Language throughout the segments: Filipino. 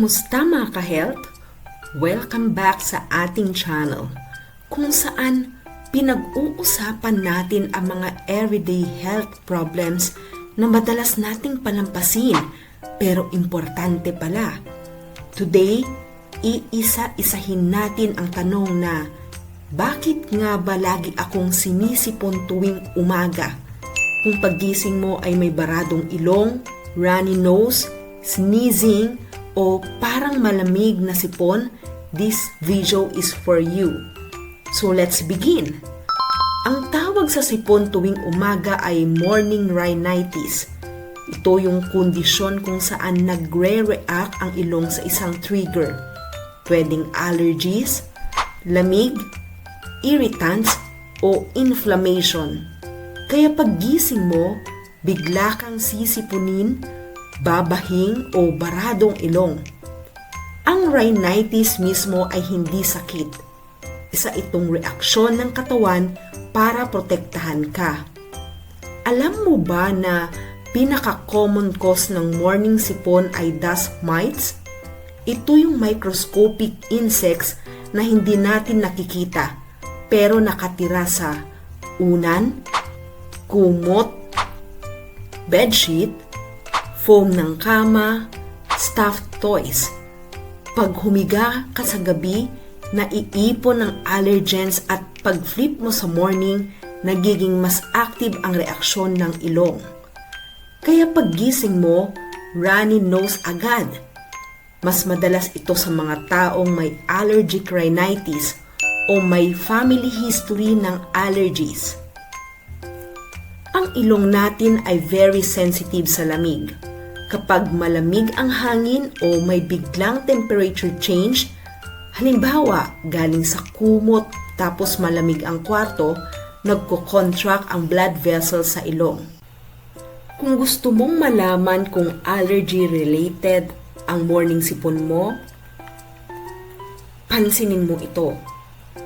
Kamusta mga ka-health? Welcome back sa ating channel kung saan pinag-uusapan natin ang mga everyday health problems na madalas nating palampasin pero importante pala. Today, iisa-isahin natin ang tanong na bakit nga ba lagi akong sinisipon tuwing umaga? Kung paggising mo ay may baradong ilong, runny nose, sneezing, o parang malamig na sipon, this video is for you. So let's begin. Ang tawag sa sipon tuwing umaga ay morning rhinitis. Ito yung kondisyon kung saan nagre-react ang ilong sa isang trigger. Pwedeng allergies, lamig, irritants, o inflammation. Kaya paggising mo, bigla kang sisipunin, babahing o baradong ilong. Ang rhinitis mismo ay hindi sakit. Isa itong reaksyon ng katawan para protektahan ka. Alam mo ba na pinaka-common cause ng morning sipon ay dust mites? Ito yung microscopic insects na hindi natin nakikita pero nakatira sa unan, kumot, bedsheet, foam ng kama, stuffed toys. Pag humiga ka sa gabi, naiipon ng allergens at pag flip mo sa morning, nagiging mas active ang reaksyon ng ilong. Kaya paggising mo, runny nose agad. Mas madalas ito sa mga taong may allergic rhinitis o may family history ng allergies. Ang ilong natin ay very sensitive sa lamig. Kapag malamig ang hangin o may biglang temperature change, halimbawa galing sa kumot tapos malamig ang kwarto, nagko-contract ang blood vessels sa ilong. Kung gusto mong malaman kung allergy-related ang morning sipon mo, pansinin mo ito.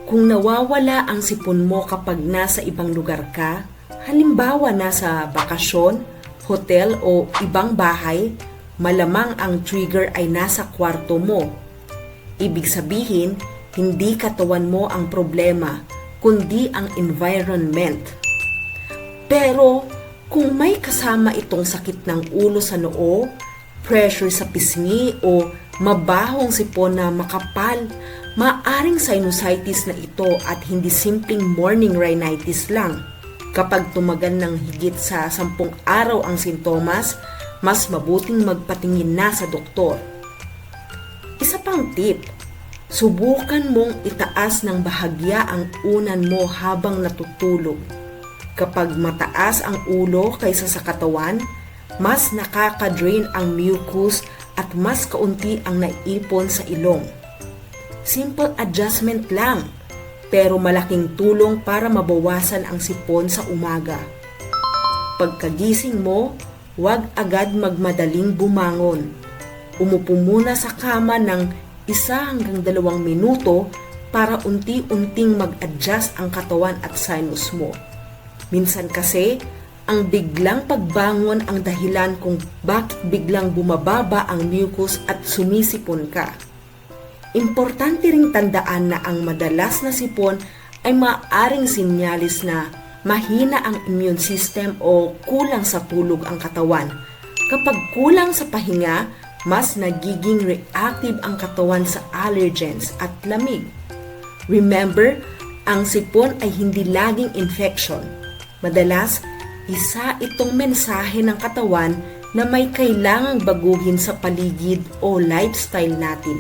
Kung nawawala ang sipon mo kapag nasa ibang lugar ka, halimbawa nasa bakasyon, hotel o ibang bahay, malamang ang trigger ay nasa kwarto mo. Ibig sabihin, hindi katawan mo ang problema, kundi ang environment. Pero kung may kasama itong sakit ng ulo sa noo, pressure sa pisngi o mabahong sipon na makapal, maaring sinusitis na ito at hindi simpleng morning rhinitis lang. Kapag tumagal ng higit sa 10 araw ang sintomas, mas mabuting magpatingin na sa doktor. Isa pang tip, subukan mong itaas ng bahagya ang unan mo habang natutulog. Kapag mataas ang ulo kaysa sa katawan, mas nakaka-drain ang mucus at mas kaunti ang naipon sa ilong. Simple adjustment lang, pero malaking tulong para mabawasan ang sipon sa umaga. Pagkagising mo, huwag agad magmadaling bumangon. Umupo muna sa kama ng 1 hanggang 2 minuto para unti-unting mag-adjust ang katawan at sinus mo. Minsan kasi, ang biglang pagbangon ang dahilan kung bakit biglang bumababa ang mucus at sumisipon ka. Importante ring tandaan na ang madalas na sipon ay maaaring sinyalis na mahina ang immune system o kulang sa tulog ang katawan. Kapag kulang sa pahinga, mas nagiging reactive ang katawan sa allergens at lamig. Remember, ang sipon ay hindi laging infection. Madalas, isa itong mensahe ng katawan na may kailangang baguhin sa paligid o lifestyle natin.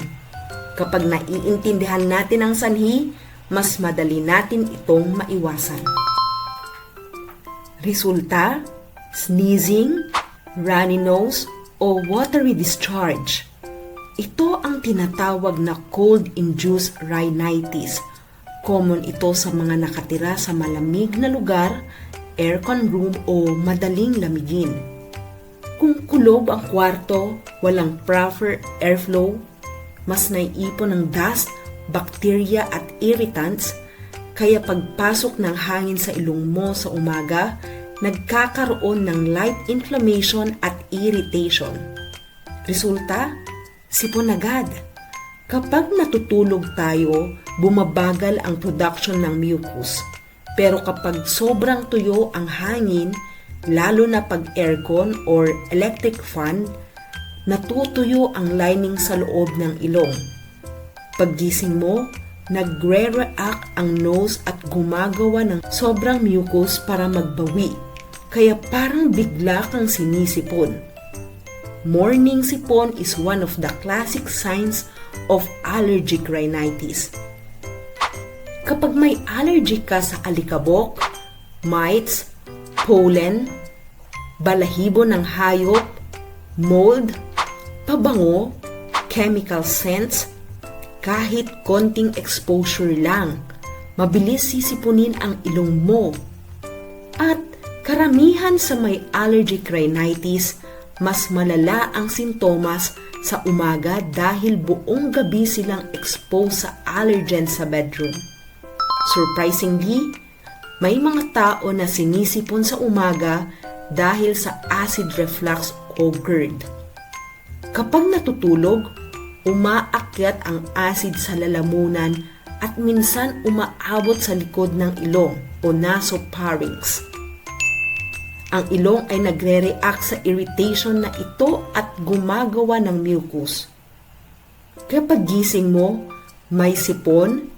Kapag naiintindihan natin ang sanhi, mas madali natin itong maiwasan. Resulta, sneezing, runny nose, o watery discharge. Ito ang tinatawag na cold-induced rhinitis. Common ito sa mga nakatira sa malamig na lugar, aircon room o madaling lamigin. Kung kulob ang kwarto, walang proper airflow, mas naiipon ng dust, bacteria at irritants, kaya pagpasok ng hangin sa ilong mo sa umaga, nagkakaroon ng light inflammation at irritation. Resulta, sipon agad. Kapag natutulog tayo, bumabagal ang production ng mucus. Pero kapag sobrang tuyo ang hangin, lalo na pag aircon or electric fan, natutuyo ang lining sa loob ng ilong. Paggising mo, nagre-react ang nose at gumagawa ng sobrang mucus para magbawi. Kaya parang bigla kang sinisipon. Morning sipon is one of the classic signs of allergic rhinitis. Kapag may allergy ka sa alikabok, mites, pollen, balahibo ng hayop, mold, pabango, chemical scents, kahit konting exposure lang, mabilis sisipunin ang ilong mo. At karamihan sa may allergic rhinitis, mas malala ang sintomas sa umaga dahil buong gabi silang exposed sa allergens sa bedroom. Surprisingly, may mga tao na sinisipon sa umaga dahil sa acid reflux o GERD. Kapag natutulog, umaakyat ang acid sa lalamunan at minsan umaabot sa likod ng ilong o nasopharynx. Ang ilong ay nagre-react sa irritation na ito at gumagawa ng mucus. Kapag gising mo, may sipon,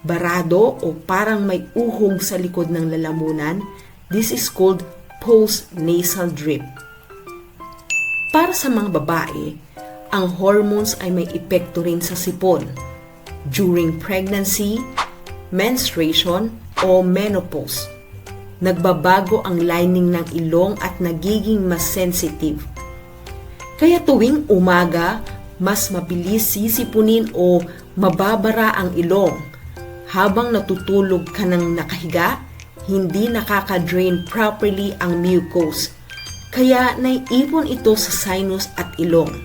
barado o parang may uhog sa likod ng lalamunan, this is called post-nasal drip. Para sa mga babae, ang hormones ay may epekto rin sa sipon during pregnancy, menstruation o menopause. Nagbabago ang lining ng ilong at nagiging mas sensitive. Kaya tuwing umaga, mas mabilis sisipunin o mababara ang ilong. Habang natutulog ka ng nakahiga, hindi nakaka-drain properly ang mucus. Kaya naiipon ito sa sinus at ilong.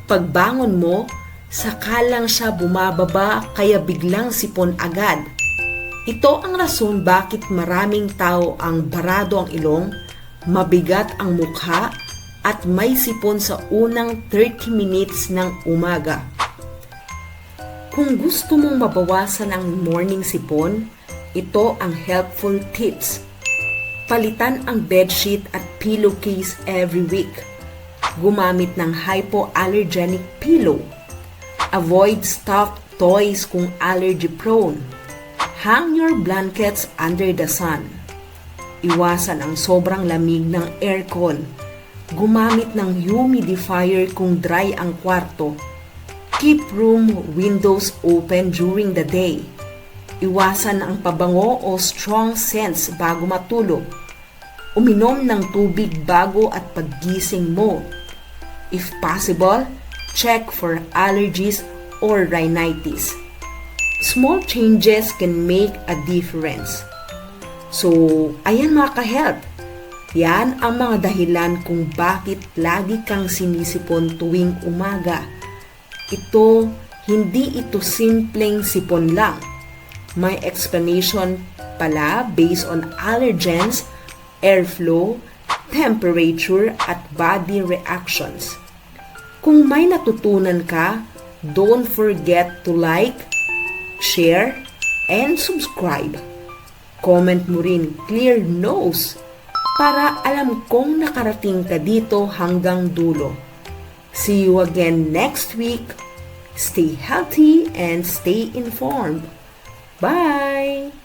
Pagbangon mo, saka lang siya bumababa kaya biglang sipon agad. Ito ang rason bakit maraming tao ang barado ang ilong, mabigat ang mukha, at may sipon sa unang 30 minutes ng umaga. Kung gusto mong mabawasan ang morning sipon, ito ang helpful tips. Palitan ang bedsheet at pillowcase every week. Gumamit ng hypoallergenic pillow. Avoid stuffed toys kung allergy prone. Hang your blankets under the sun. Iwasan ang sobrang lamig ng aircon. Gumamit ng humidifier kung dry ang kwarto. Keep room windows open during the day. Iwasan ang pabango o strong scents bago matulog. Uminom ng tubig bago at paggising mo. If possible, check for allergies or rhinitis. Small changes can make a difference. So, ayan mga ka-health. Yan ang mga dahilan kung bakit lagi kang sinisipon tuwing umaga. Hindi ito simpleng sipon lang. May explanation pala based on allergens, airflow, temperature, at body reactions. Kung may natutunan ka, don't forget to like, share, and subscribe. Comment mo rin clear nose para alam kong nakarating ka dito hanggang dulo. See you again next week. Stay healthy and stay informed. Bye!